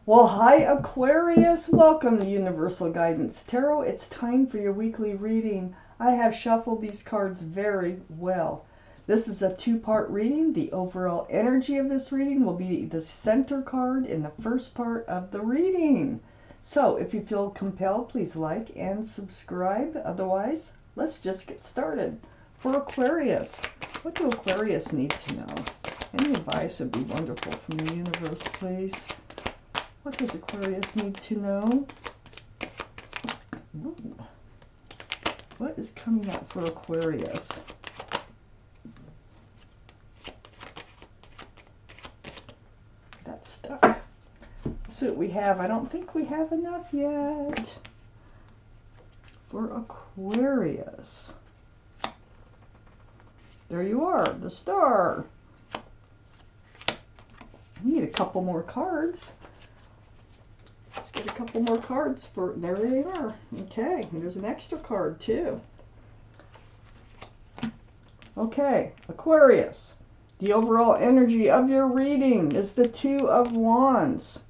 Well, hi Aquarius. Welcome to Universal Guidance Tarot. It's time for your weekly reading. I have shuffled these cards very well. This is a two-part reading. The overall energy of this reading will be the center card in the first part of the reading. So if you feel compelled, please like and subscribe. Otherwise, let's just get started. For Aquarius, what do Aquarius need to know? Any advice would be wonderful from the universe, please. What does Aquarius need to know? Ooh. What is coming up for Aquarius? That's stuck. Let's see what we have. I don't think we have enough yet. For Aquarius. There you are, the star. I need a couple more cards. Let's get a couple more cards for, there they are. Okay, and there's an extra card too. Okay, Aquarius. The overall energy of your reading is the Two of Wands.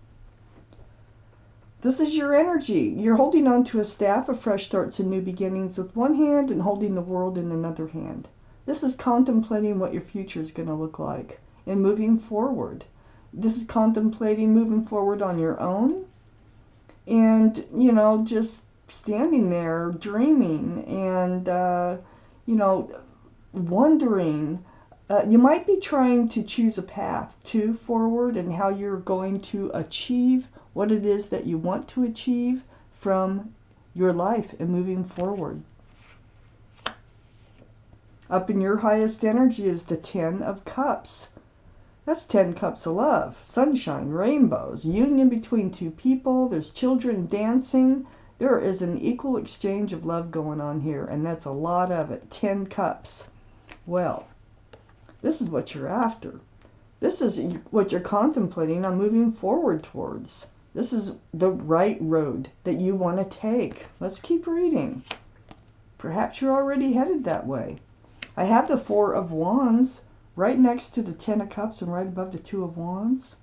This is your energy. You're holding on to a staff of fresh starts and new beginnings with one hand and holding the world in another hand. This is contemplating what your future is going to look like and moving forward. This is contemplating moving forward on your own. And, you know, just standing there dreaming and, you know, wondering. You might be trying to choose a path to forward and how you're going to achieve what it is that you want to achieve from your life and moving forward. Up in your highest energy is the Ten of Cups. That's 10 cups of love, sunshine, rainbows, union between two people. There's children dancing. There is an equal exchange of love going on here, and that's a lot of it. 10 cups. Well, this is what you're after. This is what you're contemplating on moving forward towards. This is the right road that you want to take. Let's keep reading. Perhaps you're already headed that way. I have the Four of Wands right next to the Ten of Cups and right above the Two of Wands.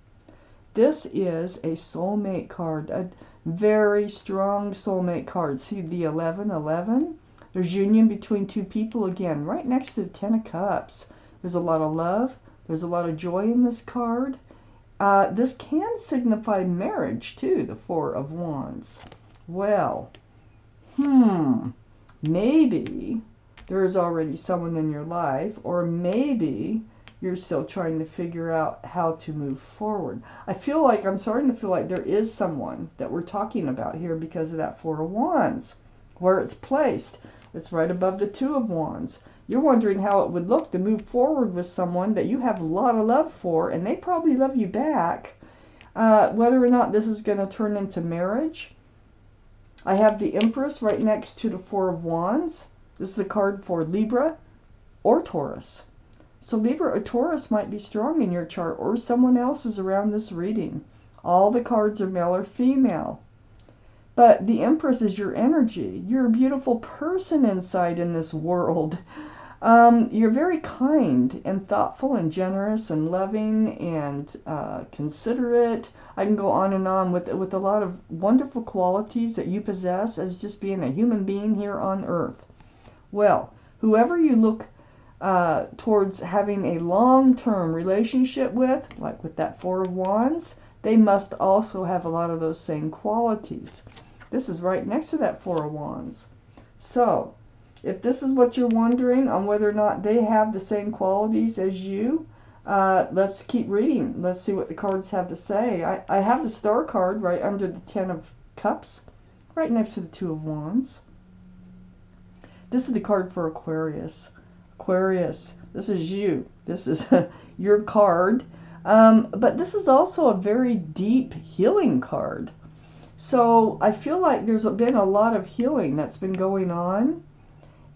This is a soulmate card, a very strong soulmate card. See the 1111? There's union between two people again, right next to the Ten of Cups. There's a lot of love. There's a lot of joy in this card. This can signify marriage too, the Four of Wands. Well, maybe there is already someone in your life, or maybe you're still trying to figure out how to move forward. I'm starting to feel like there is someone that we're talking about here because of that Four of Wands. Where it's placed, it's right above the Two of Wands. You're wondering how it would look to move forward with someone that you have a lot of love for, and they probably love you back. Whether or not this is going to turn into marriage. I have the Empress right next to the Four of Wands. This is a card for Libra or Taurus. So Libra or Taurus might be strong in your chart, or someone else is around this reading. All the cards are male or female. But the Empress is your energy. You're a beautiful person inside in this world. You're very kind and thoughtful and generous and loving and considerate. I can go on and on with a lot of wonderful qualities that you possess as just being a human being here on Earth. Well, whoever you look towards having a long-term relationship with, like with that Four of Wands, they must also have a lot of those same qualities. This is right next to that Four of Wands. So, if this is what you're wondering on whether or not they have the same qualities as you, let's keep reading. Let's see what the cards have to say. I have the Star card right under the Ten of Cups, right next to the Two of Wands. This is the card for Aquarius. Aquarius, this is you. This is your card. But this is also a very deep healing card. So I feel like there's been a lot of healing that's been going on.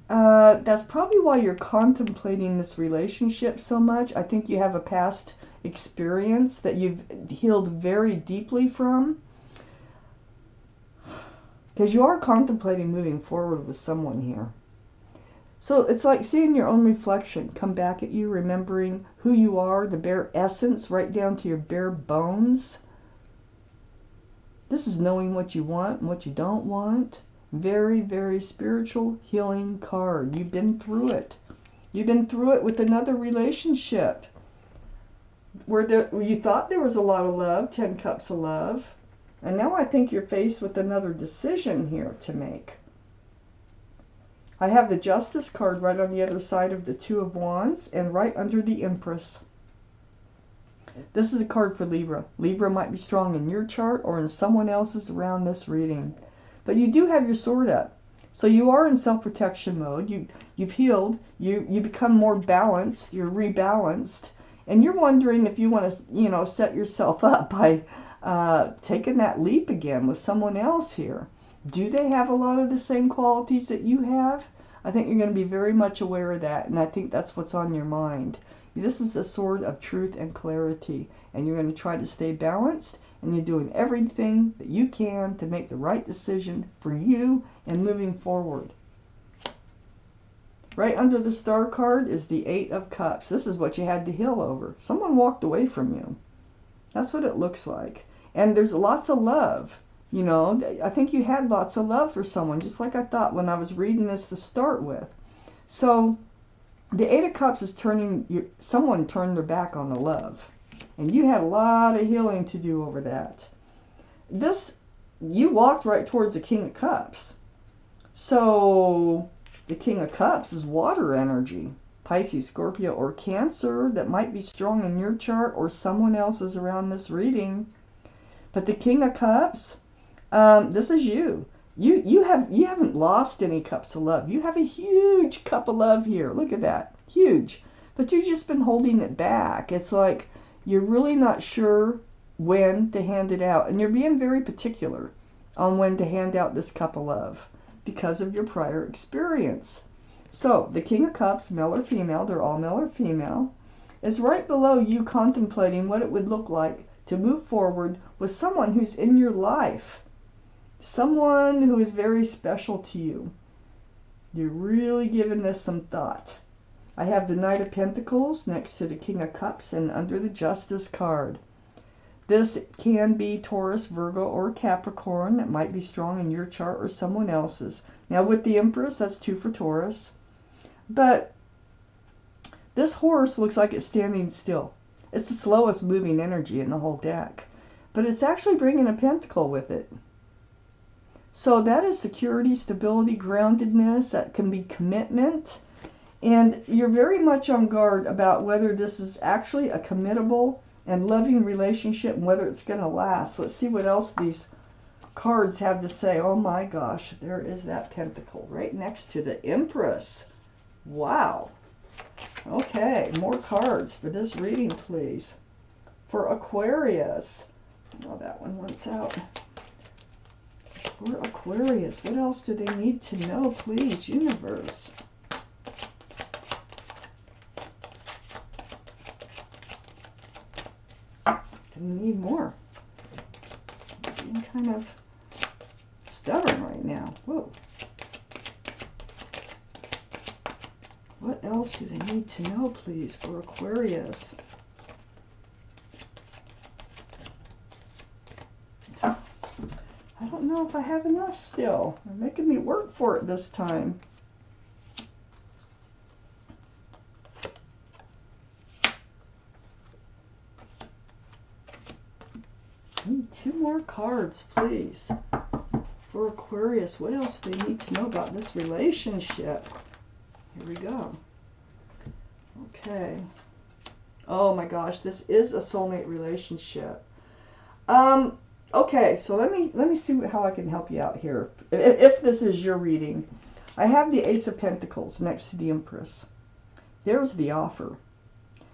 That's probably why you're contemplating this relationship so much. I think you have a past experience that you've healed very deeply from. Because you are contemplating moving forward with someone here. So it's like seeing your own reflection come back at you, remembering who you are, the bare essence, right down to your bare bones. This is knowing what you want and what you don't want. Very, very spiritual healing card. You've been through it. You've been through it with another relationship where you thought there was a lot of love, 10 cups of love. And now I think you're faced with another decision here to make. I have the Justice card right on the other side of the Two of Wands and right under the Empress. This is a card for Libra. Libra might be strong in your chart or in someone else's around this reading. But you do have your sword up. So you are in self-protection mode. You've healed. You become more balanced. You're rebalanced. And you're wondering if you want to, set yourself up by taking that leap again with someone else here. Do they have a lot of the same qualities that you have? I think you're going to be very much aware of that, and I think that's what's on your mind. This is a sword of truth and clarity, and you're going to try to stay balanced, and you're doing everything that you can to make the right decision for you and moving forward. Right under the Star card is the Eight of Cups. This is what you had to heal over. Someone walked away from you. That's what it looks like. And there's lots of love. I think you had lots of love for someone, just like I thought when I was reading this to start with. So the Eight of Cups is someone turned their back on the love. And you had a lot of healing to do over that. You walked right towards the King of Cups. So the King of Cups is water energy. Pisces, Scorpio, or Cancer that might be strong in your chart or someone else's around this reading. But the King of Cups, this is you. You haven't lost any cups of love. You have a huge cup of love here. Look at that. Huge. But you've just been holding it back. It's like you're really not sure when to hand it out. And you're being very particular on when to hand out this cup of love because of your prior experience. So the King of Cups, male or female, they're all male or female, is right below you contemplating what it would look like to move forward with someone who's in your life. Someone who is very special to you. You're really giving this some thought. I have the Knight of Pentacles next to the King of Cups and under the Justice card. This can be Taurus, Virgo, or Capricorn. It might be strong in your chart or someone else's. Now with the Empress, that's 2 for Taurus. But this horse looks like it's standing still. It's the slowest moving energy in the whole deck. But it's actually bringing a pentacle with it. So that is security, stability, groundedness. That can be commitment. And you're very much on guard about whether this is actually a committable and loving relationship and whether it's going to last. Let's see what else these cards have to say. Oh my gosh, there is that pentacle right next to the Empress. Wow. Okay, more cards for this reading, please. For Aquarius. Oh, that one wants out. For Aquarius, what else do they need to know, please, universe? I need more. I'm being kind of stubborn right now. Whoa. What else do they need to know, please, for Aquarius? I don't know if I have enough still. They're making me work for it this time. I need 2 more cards, please. For Aquarius, what else do they need to know about this relationship? Here we go. Okay. Oh my gosh, this is a soulmate relationship. Okay, so let me see how I can help you out here. If this is your reading, I have the Ace of Pentacles next to the Empress. There's the offer.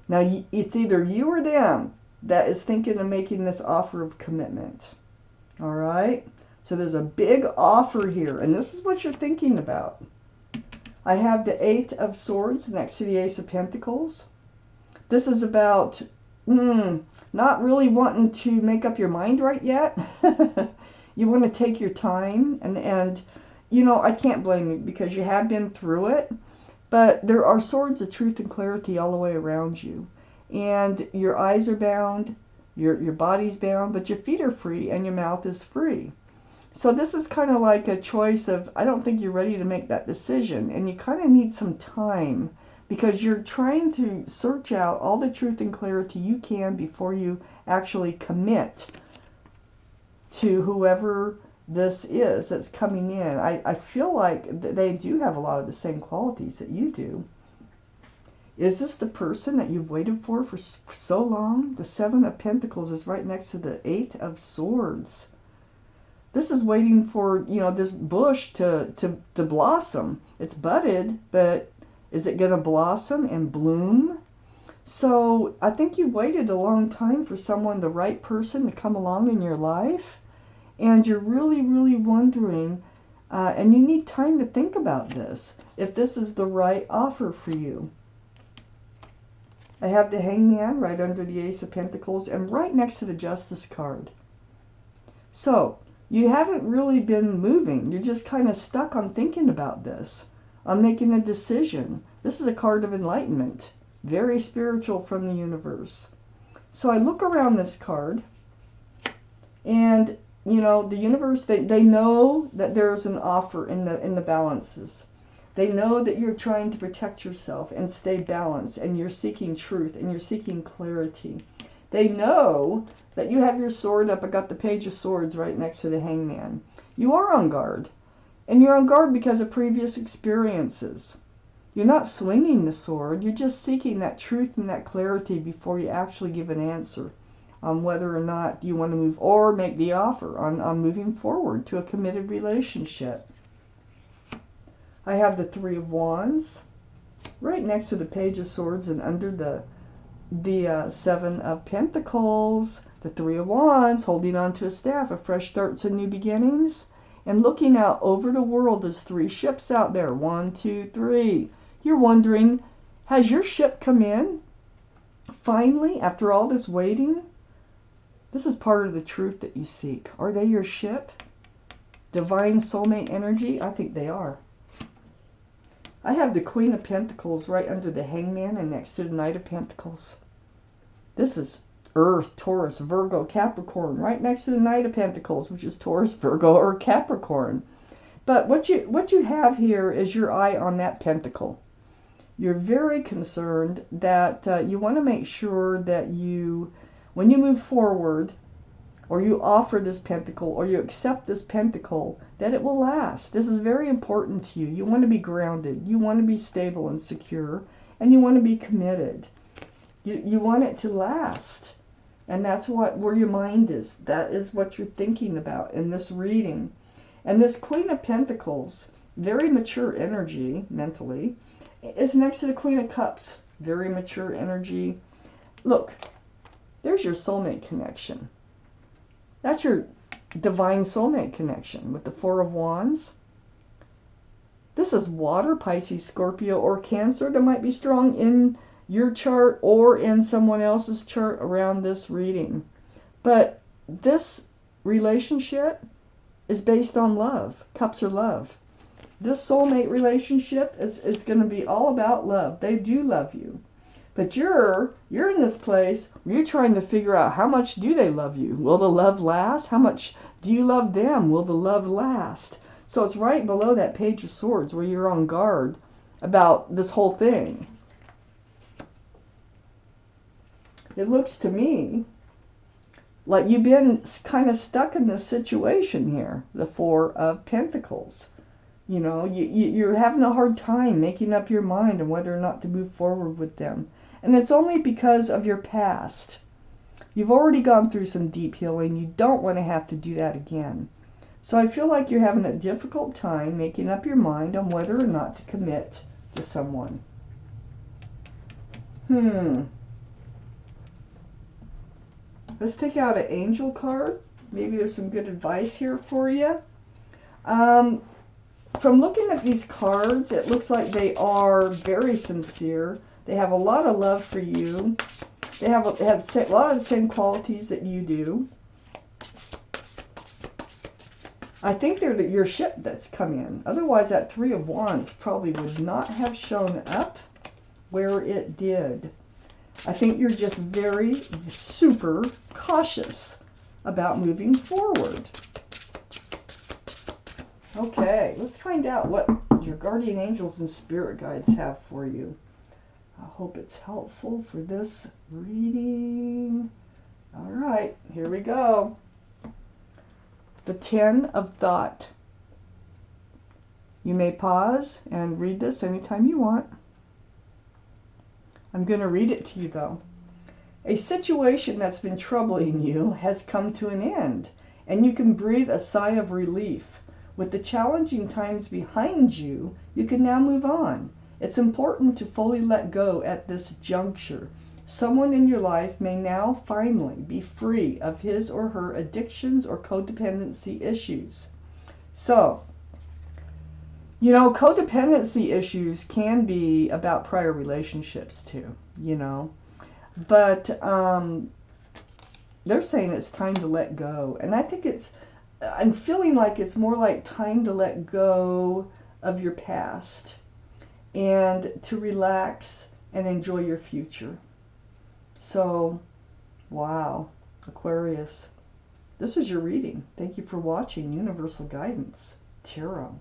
Now, it's either you or them that is thinking of making this offer of commitment. All right? So there's a big offer here, and this is what you're thinking about. I have the Eight of Swords next to the Ace of Pentacles. This is about not really wanting to make up your mind right yet. You want to take your time, and I can't blame you because you have been through it, but there are swords of truth and clarity all the way around you, and your eyes are bound, Your body's bound, but your feet are free and your mouth is free. So this is kind of like a choice of, I don't think you're ready to make that decision, and you kind of need some time because you're trying to search out all the truth and clarity you can before you actually commit to whoever this is that's coming in. I feel like they do have a lot of the same qualities that you do. Is this the person that you've waited for so long? The Seven of Pentacles is right next to the Eight of Swords. This is waiting for, you know, this bush to blossom. It's budded, but is it going to blossom and bloom? So I think you've waited a long time for someone, the right person, to come along in your life. And you're really, really wondering, and you need time to think about this, if this is the right offer for you. I have the Hangman right under the Ace of Pentacles and right next to the Justice card. So you haven't really been moving. You're just kind of stuck on thinking about this, on making a decision. This is a card of enlightenment, very spiritual from the universe. So I look around this card, and you know, the universe, they know that there's an offer in the balances. They know that you're trying to protect yourself and stay balanced, and you're seeking truth and you're seeking clarity. They know that you have your sword up. I got the Page of Swords right next to the Hangman. You are on guard, and you're on guard because of previous experiences. You're not swinging the sword. You're just seeking that truth and that clarity before you actually give an answer on whether or not you want to move or make the offer on moving forward to a committed relationship. I have the Three of Wands right next to the Page of Swords and under the Seven of Pentacles. The Three of Wands holding on to a staff of fresh starts and new beginnings. And looking out over the world, there's three ships out there. 1, 2, 3. You're wondering, has your ship come in? Finally, after all this waiting? This is part of the truth that you seek. Are they your ship? Divine soulmate energy? I think they are. I have the Queen of Pentacles right under the Hangman and next to the Knight of Pentacles. This is Earth, Taurus, Virgo, Capricorn, right next to the Knight of Pentacles, which is Taurus, Virgo, or Capricorn. But what you have here is your eye on that pentacle. You're very concerned that you want to make sure that you, when you move forward, or you offer this pentacle, or you accept this pentacle, that it will last. This is very important to you. You want to be grounded. You want to be stable and secure, and you want to be committed. You want it to last. And that's where your mind is. That is what you're thinking about in this reading. And this Queen of Pentacles, very mature energy mentally, is next to the Queen of Cups, very mature energy. Look, there's your soulmate connection. That's your divine soulmate connection with the Four of Wands. This is water, Pisces, Scorpio, or Cancer that might be strong in your chart or in someone else's chart around this reading. But this relationship is based on love. Cups are love. This soulmate relationship is going to be all about love. They do love you. But you're in this place where you're trying to figure out, how much do they love you? Will the love last? How much do you love them? Will the love last? So it's right below that Page of Swords where you're on guard about this whole thing. It looks to me like you've been kind of stuck in this situation here, the Four of Pentacles. You know, you're having a hard time making up your mind on whether or not to move forward with them. And it's only because of your past. You've already gone through some deep healing. You don't want to have to do that again. So I feel like you're having a difficult time making up your mind on whether or not to commit to someone. Let's take out an angel card. Maybe there's some good advice here for you. From looking at these cards, it looks like they are very sincere. They have a lot of love for you. They have a lot of the same qualities that you do. I think they're your ship that's come in. Otherwise, that Three of Wands probably would not have shown up where it did. I think you're just very super cautious about moving forward. Okay, let's find out what your guardian angels and spirit guides have for you. I hope it's helpful for this reading. All right, here we go. The 10 of Dot. You may pause and read this anytime you want. I'm going to read it to you though. A situation that's been troubling you has come to an end, and you can breathe a sigh of relief. With the challenging times behind you, you can now move on. It's important to fully let go at this juncture. Someone in your life may now finally be free of his or her addictions or codependency issues. So, you know, codependency issues can be about prior relationships too, you know. But they're saying it's time to let go. And I think I'm feeling like it's more like time to let go of your past and to relax and enjoy your future. So, wow, Aquarius. This was your reading. Thank you for watching Universal Guidance Tarot.